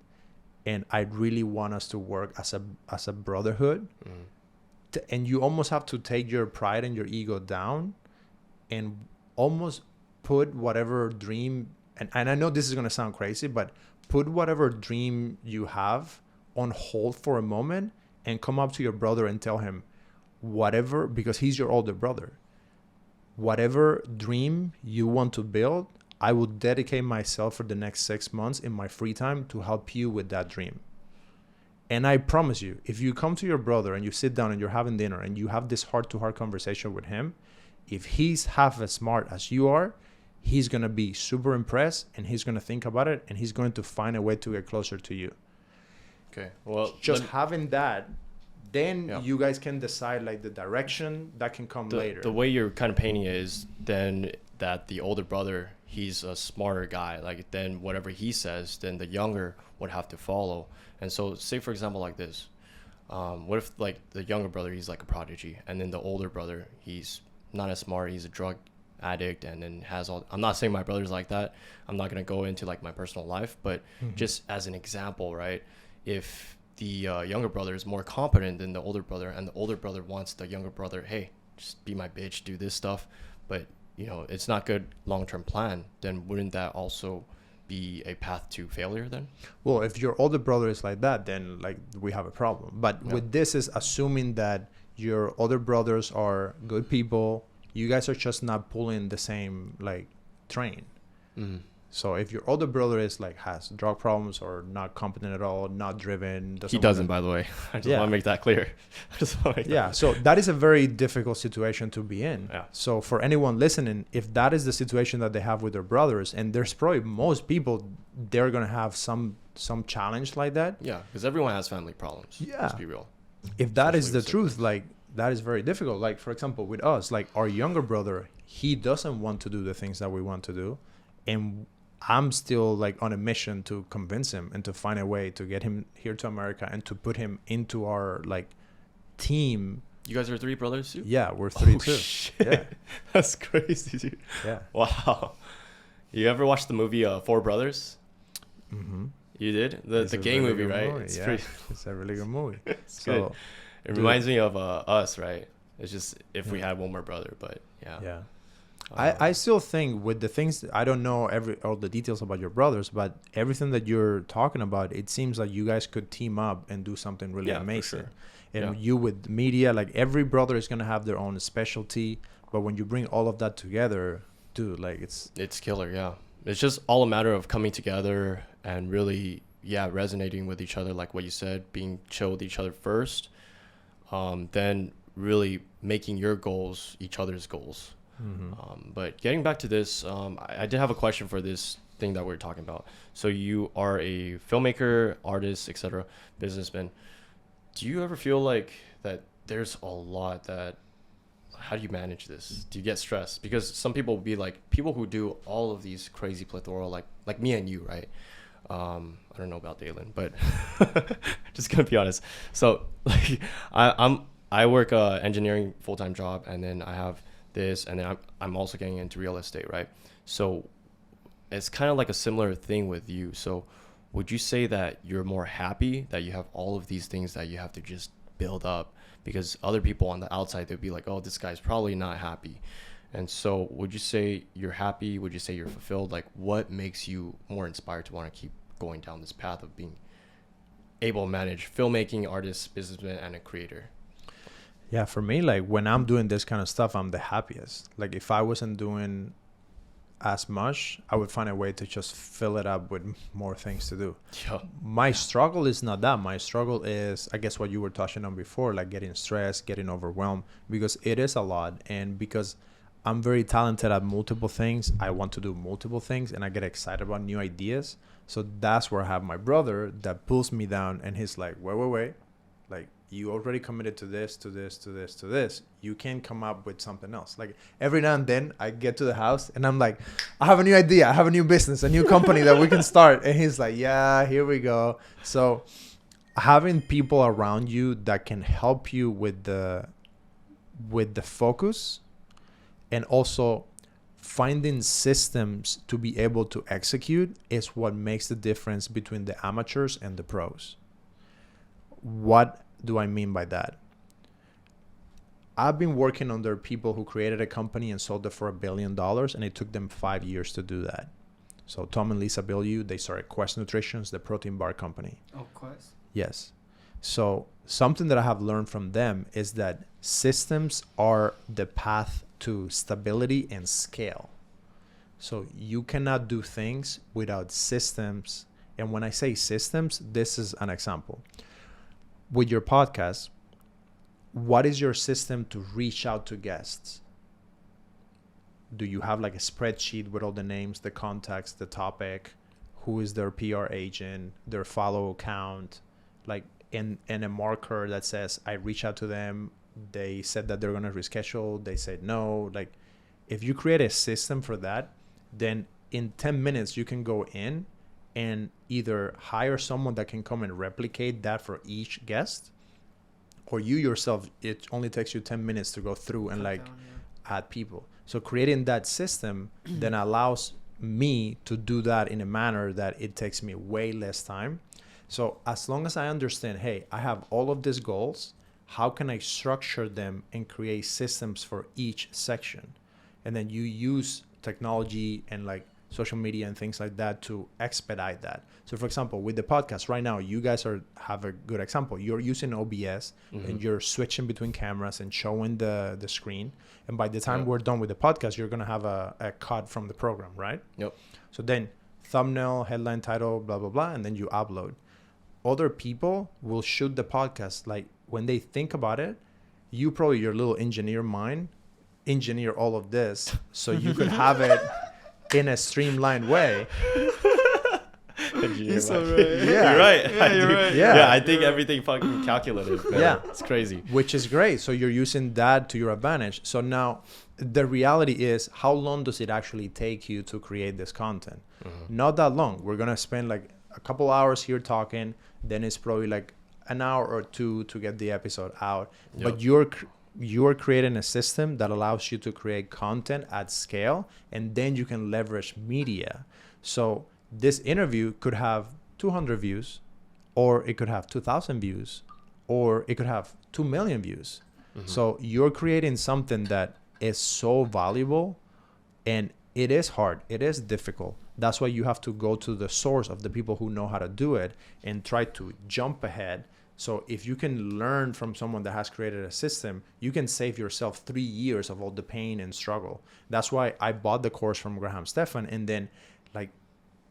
and I really want us to work as a brotherhood. And you almost have to take your pride and your ego down and almost put whatever dream, and I know this is going to sound crazy, but put whatever dream you have on hold for a moment and come up to your brother and tell him whatever, because he's your older brother, whatever dream you want to build, I will dedicate myself for the next 6 months in my free time to help you with that dream. And I promise you, if you come to your brother and you sit down and you're having dinner and you have this heart-to-heart conversation with him, if he's half as smart as you are, he's going to be super impressed and he's going to think about it and he's going to find a way to get closer to you. Okay. Well, just having that, then you guys can decide like the direction that can come later. The way you're kind of painting it is then that the older brother, he's a smarter guy. Like then whatever he says, then the younger would have to follow. And so say for example like this, what if like the younger brother, he's like a prodigy, and then the older brother, he's not as smart, he's a drug addict, and then has all, I'm not saying my brother's like that, I'm not going to go into like my personal life, but just as an example, right? If younger brother is more competent than the older brother, and the older brother wants the younger brother, hey, just be my bitch, do this stuff, but it's not good long-term plan, then wouldn't that also be a path to failure then? Well, if your older brother is like that, then like we have a problem. But with this is assuming that your older brothers are good people. You guys are just not pulling the same like train. So if your older brother is like has drug problems or not competent at all, not driven, he doesn't, by the way. I just want to make that clear. So that is a very difficult situation to be in. Yeah. So for anyone listening, if that is the situation that they have with their brothers, and there's probably most people, they're gonna have some challenge like that. Yeah, because everyone has family problems. Yeah. Let's be real. If that is the truth, like that is very difficult. Like for example, with us, like our younger brother, he doesn't want to do the things that we want to do, and I'm still like on a mission to convince him and to find a way to get him here to America and to put him into our like team. You guys are 3 brothers too? Yeah, we're 3 too. Shit. Yeah. That's crazy, dude. Yeah. Wow. You ever watched the movie 4 Brothers? Mm-hmm. You did? The game really movie, right? Movie. It's a really good movie. It's good. It reminds me of us, right? It's just if we had one more brother, but yeah. Yeah. I still think with the things, I don't know all the details about your brothers, but everything that you're talking about, it seems like you guys could team up and do something really amazing. For sure. And you with media, like every brother is going to have their own specialty, but when you bring all of that together, dude, like it's killer. Yeah. It's just all a matter of coming together and really, resonating with each other. Like what you said, being chill with each other first, then really making your goals each other's goals. But getting back to this, I did have a question for this thing that we're talking about. So you are a filmmaker, artist, etc., businessman. Do you ever feel like that there's a lot that, how do you manage this? Do you get stressed? Because some people will be like, people who do all of these crazy plethora, like me and you, right? I don't know about Dalen, but just gonna be honest. So like I work engineering full-time job, and then I have this, and then I'm also getting into real estate, right? So it's kind of like a similar thing with you. So would you say that you're more happy that you have all of these things that you have to just build up? Because other people on the outside, they'd be like, oh, this guy's probably not happy. And so would you say you're happy? Would you say you're fulfilled? Like what makes you more inspired to want to keep going down this path of being able to manage filmmaking, artist, businessman, and a creator? Yeah, for me, like when I'm doing this kind of stuff, I'm the happiest. Like if I wasn't doing as much, I would find a way to just fill it up with more things to do. Yeah. My struggle is not that. My struggle is, I guess, what you were touching on before, like getting stressed, getting overwhelmed, because it is a lot. And because I'm very talented at multiple things, I want to do multiple things, and I get excited about new ideas. So that's where I have my brother that pulls me down, and he's like, wait. Like, you already committed to this, to this, to this, to this. You can't come up with something else. Like every now and then I get to the house and I'm like, I have a new idea. I have a new business, a new company that we can start. And he's like, yeah, here we go. So having people around you that can help you with the focus, and also finding systems to be able to execute, is what makes the difference between the amateurs and the pros. What do I mean by that? I've been working under people who created a company and sold it for $1 billion, and it took them 5 years to do that. So Tom and Lisa Bilyeu, they started Quest Nutrition, the protein bar company. Oh, Quest? Yes. So something that I have learned from them is that systems are the path to stability and scale. So you cannot do things without systems. And when I say systems, this is an example. With your podcast, what is your system to reach out to guests? Do you have like a spreadsheet with all the names, the contacts, the topic, who is their PR agent, their follow count, like and a marker that says, I reach out to them, they said that they're going to reschedule, they said no. Like if you create a system for that, then in 10 minutes you can go in and either hire someone that can come and replicate that for each guest, or you yourself, it only takes you 10 minutes to go through and add people. So creating that system then allows me to do that in a manner that it takes me way less time. So as long as I understand, hey, I have all of these goals, how can I structure them and create systems for each section? And then you use technology and like social media and things like that to expedite that. So for example, with the podcast right now, you guys have a good example. You're using OBS and you're switching between cameras and showing the screen. And by the time we're done with the podcast, you're going to have a cut from the program, right? Yep. So then thumbnail, headline, title, blah, blah, blah, and then you upload. Other people will shoot the podcast. Like when they think about it, you probably, your little engineer mind, engineer all of this so you could have it in a streamlined way. You're so right. right. Yeah. You're right. Yeah, you're right. Yeah. I think everything fucking calculated. Man. Yeah. It's crazy. Which is great. So you're using that to your advantage. So now the reality is, how long does it actually take you to create this content? Not that long. We're going to spend like a couple hours here talking. Then it's probably like an hour or two to get the episode out. Yep. But you're creating a system that allows you to create content at scale, and then you can leverage media. So this interview could have 200 views, or it could have 2,000 views, or it could have 2 million views. So you're creating something that is so valuable, and it is hard. It is difficult. That's why you have to go to the source of the people who know how to do it and try to jump ahead. So if you can learn from someone that has created a system, you can save yourself 3 years of all the pain and struggle. That's why I bought the course from Graham Stephan, and then like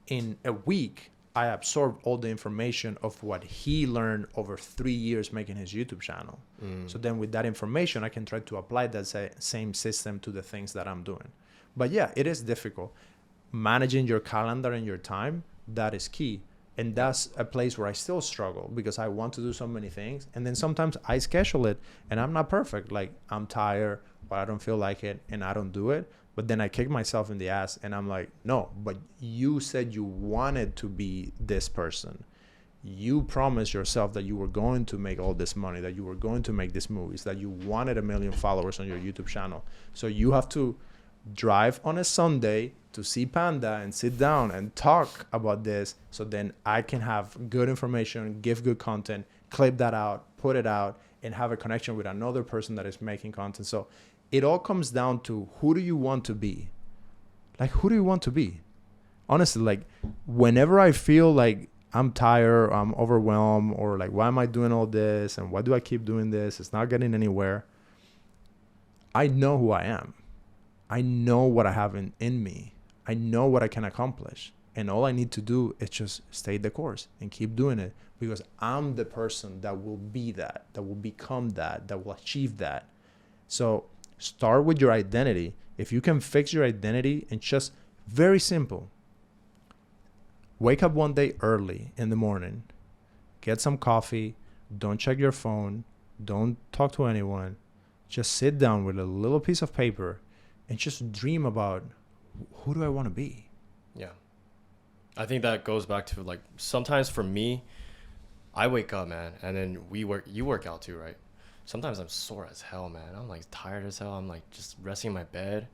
in a week, I absorbed all the information of what he learned over 3 years making his YouTube channel. So then with that information, I can try to apply that same system to the things that I'm doing. But yeah, it is difficult. Managing your calendar and your time, that is key. And that's a place where I still struggle because I want to do so many things. And then sometimes I schedule it and I'm not perfect. Like I'm tired, but I don't feel like it and I don't do it. But then I kick myself in the ass and I'm like, no, but you said you wanted to be this person. You promised yourself that you were going to make all this money, that you were going to make these movies, that you wanted 1 million followers on your YouTube channel. So you have to drive on a Sunday to see Panda and sit down and talk about this, so then I can have good information, give good content, clip that out, put it out, and have a connection with another person that is making content. So it all comes down to, who do you want to be? Like, who do you want to be? Honestly, like whenever I feel like I'm tired, I'm overwhelmed, or like, why am I doing all this? And why do I keep doing this? It's not getting anywhere. I know who I am. I know what I have in me. I know what I can accomplish. And all I need to do is just stay the course and keep doing it, because I'm the person that will be that will become that will achieve that. So start with your identity. If you can fix your identity, and just very simple, wake up one day early in the morning, get some coffee, don't check your phone, don't talk to anyone, just sit down with a little piece of paper and just dream about, who do I want to be? Yeah. I think that goes back to like, sometimes for me, I wake up, man, and then you work out too, right? Sometimes I'm sore as hell, man. I'm like tired as hell. I'm like just resting in my bed.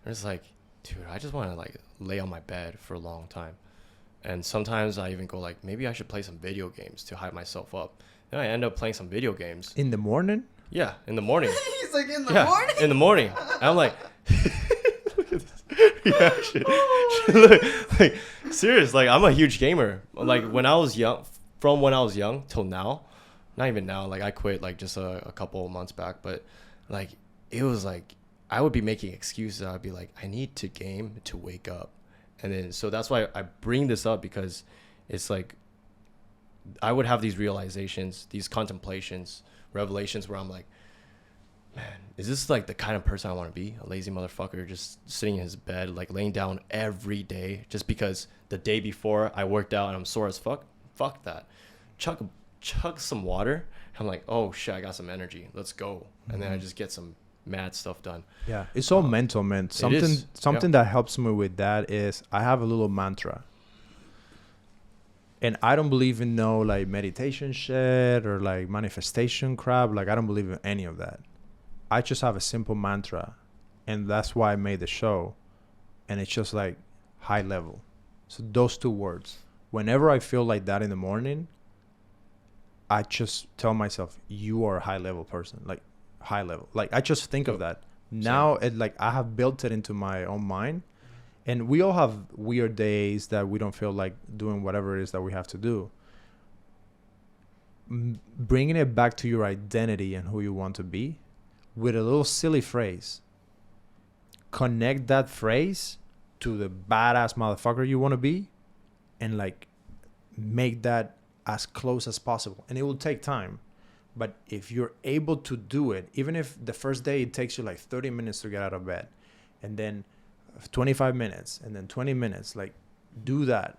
And it's like, dude, I just want to like lay on my bed for a long time. And sometimes I even go like, maybe I should play some video games to hype myself up. Then I end up playing some video games. In the morning? Yeah, in the morning. He's like, in the morning? In the morning. And I'm like, look at this reaction. Look, like, serious, like I'm a huge gamer. Like when I was young, from when I was young till now, not even now, like I quit like just a couple of months back, but like it was like I would be making excuses. I'd be like, I need to game to wake up. And then so that's why I bring this up, because it's like I would have these realizations, these contemplations, revelations where I'm like, man, is this like the kind of person I want to be? A lazy motherfucker just sitting in his bed, like laying down every day just because the day before I worked out and I'm sore as fuck? Fuck that. Chug some water. I'm like, oh shit, I got some energy. Let's go. And then I just get some mad stuff done. Yeah, it's all mental, man. Something that helps me with that is I have a little mantra. And I don't believe in no like meditation shit or like manifestation crap. Like I don't believe in any of that. I just have a simple mantra, and that's why I made the show. And it's just like high level. So those two words. Whenever I feel like that in the morning, I just tell myself, you are a high level person, like high level. Like I just think of that. Now it like I have built it into my own mind, and we all have weird days that we don't feel like doing whatever it is that we have to do. Bringing it back to your identity and who you want to be with a little silly phrase. Connect that phrase to the badass motherfucker you want to be, and like make that as close as possible. And it will take time. But if you're able to do it, even if the first day it takes you like 30 minutes to get out of bed, and then 25 minutes, and then 20 minutes, like do that.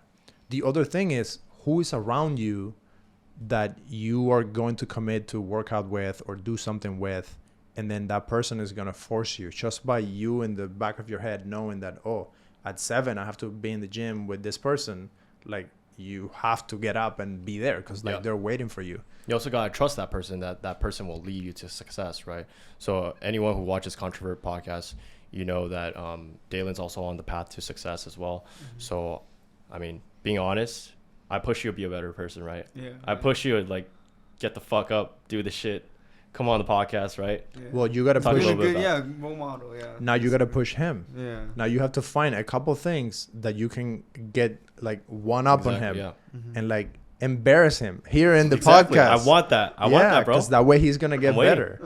The other thing is who is around you that you are going to commit to work out with or do something with, and then that person is going to force you just by you in the back of your head knowing that, oh, at 7 I have to be in the gym with this person. Like you have to get up and be there because like they're waiting for you. You also gotta trust that person, that person will lead you to success, right? So anyone who watches Controvert podcast, you know that Dalen's also on the path to success as well. So I mean, being honest, I push you to be a better person, right? Yeah. I push you to like get the fuck up, do the shit, come on the podcast, right? Yeah. Well, you gotta push. Role model. Yeah. Now you gotta push him. Yeah. Now you have to find a couple things that you can get like one up on him, and like embarrass him here in the podcast. I want that. I want that, bro. Because that way he's gonna get better.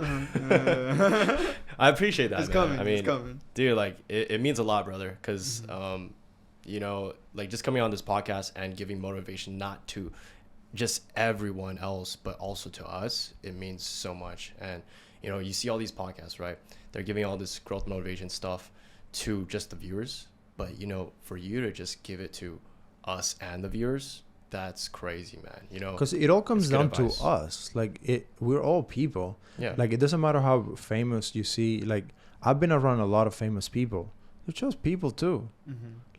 I appreciate that. It's man. coming. I mean, it's coming. Dude, like it means a lot, brother. Because you know, like just coming on this podcast and giving motivation, not to just everyone else, but also to us, it means so much. And you know, you see all these podcasts, right? They're giving all this growth motivation stuff to just the viewers, but you know, for you to just give it to us and the viewers, that's crazy, man. You know, because it all comes down to us. Like we're all people. Yeah. Like it doesn't matter how famous you see. Like I've been around a lot of famous people. They're just people too.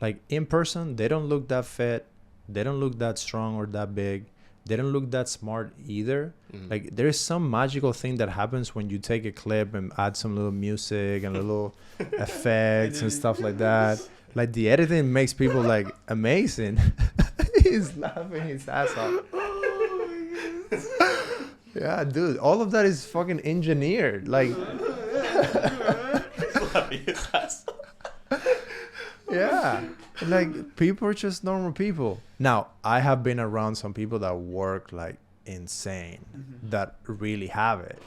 Like in person, they don't look that fit. They don't look that strong or that big. They don't look that smart either. Like there's some magical thing that happens when you take a clip and add some little music and little effects and stuff like that. Like the editing makes people like amazing. He's laughing his ass off. Yeah, dude, all of that is fucking engineered. Like, yeah, like people are just normal people. Now, I have been around some people that work like insane, that really have it,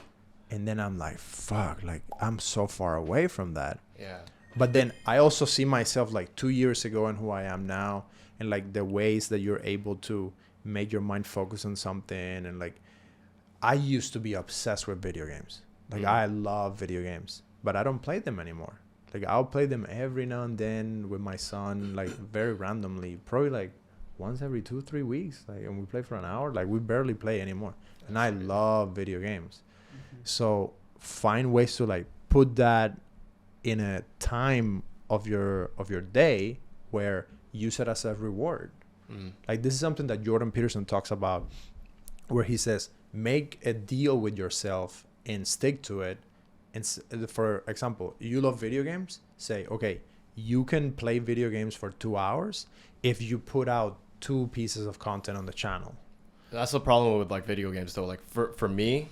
and then I'm like, fuck, like I'm so far away from that. Yeah. But then I also see myself like 2 years ago and who I am now, and like the ways that you're able to make your mind focus on something. And like I used to be obsessed with video games. Like I love video games, but I don't play them anymore. Like I'll play them every now and then with my son, like very randomly, probably like once every 2-3 weeks. Like, and we play for an hour. Like we barely play anymore. And I love video games. So find ways to like put that in a time of your day where use it as a reward. Like this is something that Jordan Peterson talks about, where he says make a deal with yourself and stick to it. And for example, you love video games, say, okay, you can play video games for 2 hours if you put out 2 pieces of content on the channel. That's the problem with like video games though. Like for me,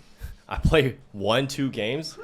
I play 1-2 games.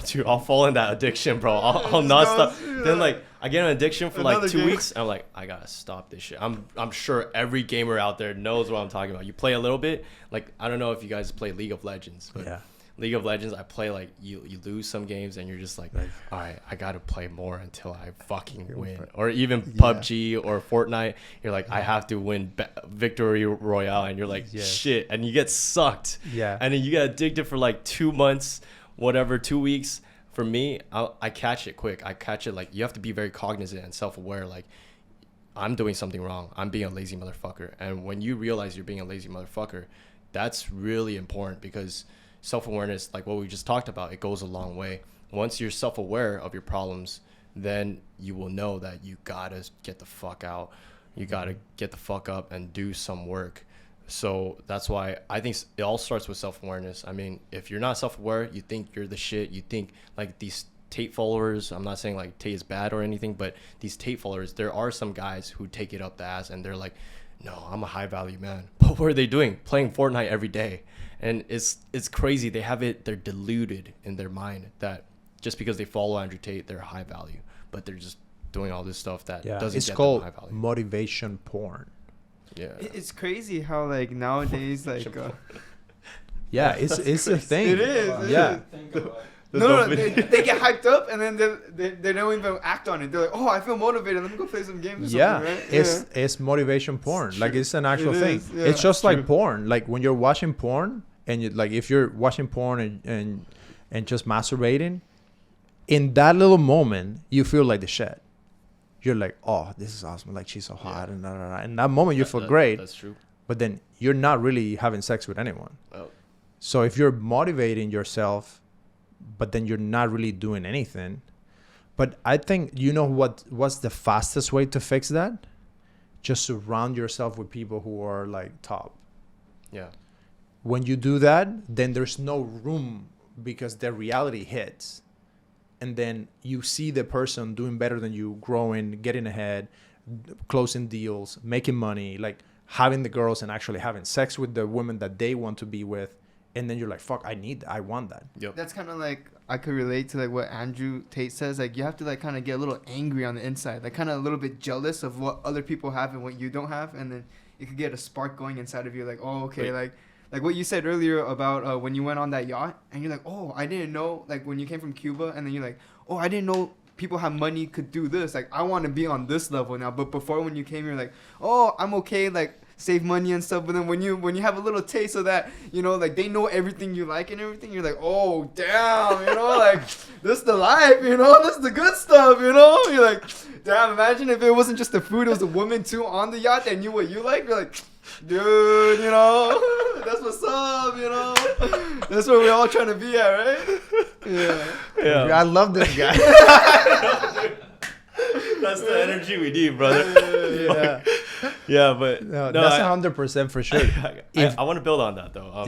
Dude, I'll fall in that addiction, bro. I'll not stop. Then like I get an addiction for like 2 weeks. And I'm like, I gotta stop this shit. I'm sure every gamer out there knows what I'm talking about. You play a little bit. Like I don't know if you guys play League of Legends, but yeah. League of Legends, I play like you lose some games and you're just like, all right, I gotta play more until I fucking win. Or even PUBG or Fortnite, you're like, I have to win Victory Royale, and you're like, shit, and you get sucked. Yeah. And then you get addicted for like 2 months, whatever, 2 weeks. For me, I catch it quick. I catch it like you have to be very cognizant and self-aware. Like I'm doing something wrong. I'm being a lazy motherfucker. And when you realize you're being a lazy motherfucker, that's really important, because self-awareness, like what we just talked about, it goes a long way. Once you're self-aware of your problems, then you will know that you gotta get the fuck out. You gotta get the fuck up and do some work. So that's why I think it all starts with self-awareness. I mean, if you're not self-aware, you think you're the shit. You think like these Tate followers, I'm not saying like Tate is bad or anything, but these Tate followers, there are some guys who take it up the ass and they're like, no, I'm a high value man. But what are they doing? Playing Fortnite every day. And it's crazy. They're deluded in their mind that just because they follow Andrew Tate, they're high value. But they're just doing all this stuff that doesn't it's get called them high value. motivation porn. Yeah. It's crazy how like nowadays like Yeah, it's a thing. it is. Yeah. No, they get hyped up and then they don't even act on it. They're like, oh, I feel motivated. Let me go play some games. Or Yeah, something, right? it's motivation porn. Like it's an actual It thing. is, yeah. It's just like porn. Like when you're watching porn and you like if you're watching porn and just masturbating, in that little moment you feel like the shit. You're like, oh, this is awesome. Like she's so hot and in that moment you feel great. That's true. But then you're not really having sex with anyone. Oh. So if you're motivating yourself, but then you're not really doing anything. But I think, what's the fastest way to fix that? Just surround yourself with people who are like top. Yeah. When you do that, then there's no room because the reality hits. And then you see the person doing better than you, growing, getting ahead, closing deals, making money, like having the girls and actually having sex with the women that they want to be with. And then you're like, fuck, I want that. Yep. That's kind of like, I could relate to like what Andrew Tate says. Like you have to like kind of get a little angry on the inside, like kind of a little bit jealous of what other people have and what you don't have. And then you could get a spark going inside of you. Like, oh, okay. Wait. Like what you said earlier about when you went on that yacht and you're like, oh, I didn't know, like when you came from Cuba and then you're like, oh, I didn't know people have money could do this. Like I want to be on this level now. But before when you came, you're like, oh, I'm okay. Like save money and stuff. But then when you have a little taste of that, like they know everything you like and everything, you're like, oh damn, like this is the life, this is the good stuff, you're like, damn, imagine if it wasn't just the food, it was a woman too on the yacht that knew what you like. You're like, dude, that's what's up, that's where we're all trying to be at, right? I love this guy. That's the energy we need, brother. Yeah, but that's 100% for sure. I want to build on that though.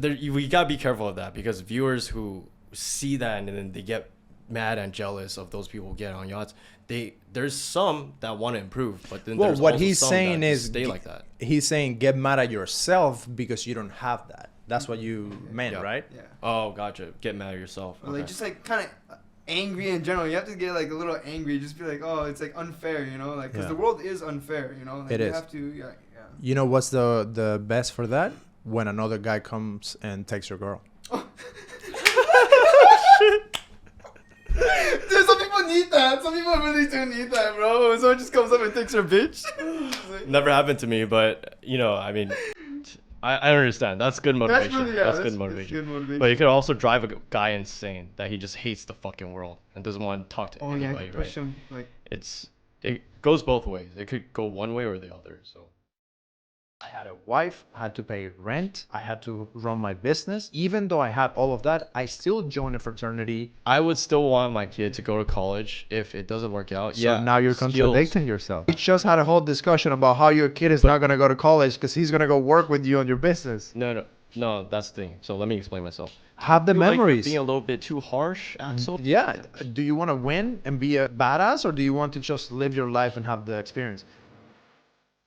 We gotta be careful of that because viewers who see that and then they get mad and jealous of those people who get on yachts. There's some that want to improve, but then there's what also he's some saying that is stay like that. He's saying get mad at yourself because you don't have that. That's what you meant, right? Yeah. Oh, gotcha. Get mad at yourself. Or like just like kind of angry in general. You have to get like a little angry. Just be like, oh, it's like unfair, like because the world is unfair, like, it you is. have to, yeah. You know what's the best for that? When another guy comes and takes your girl. Dude, some people need that. Some people really do need that, bro. When someone just comes up and takes your bitch. Never happened to me, but I mean, I understand. That's good motivation. That's good motivation. But you could also drive a guy insane that he just hates the fucking world and doesn't want to talk to anybody, right? Push him, like It goes both ways. It could go one way or the other. So I had a wife, I had to pay rent, I had to run my business. Even though I had all of that, I still joined a fraternity. I would still want my kid to go to college if it doesn't work out. So now you're contradicting yourself. We just had a whole discussion about how your kid is not going to go to college because he's going to go work with you on your business. No, that's the thing. So let me explain myself. Have the memories. Being a little bit too harsh, Axel. Yeah. Do you want to win and be a badass, or do you want to just live your life and have the experience?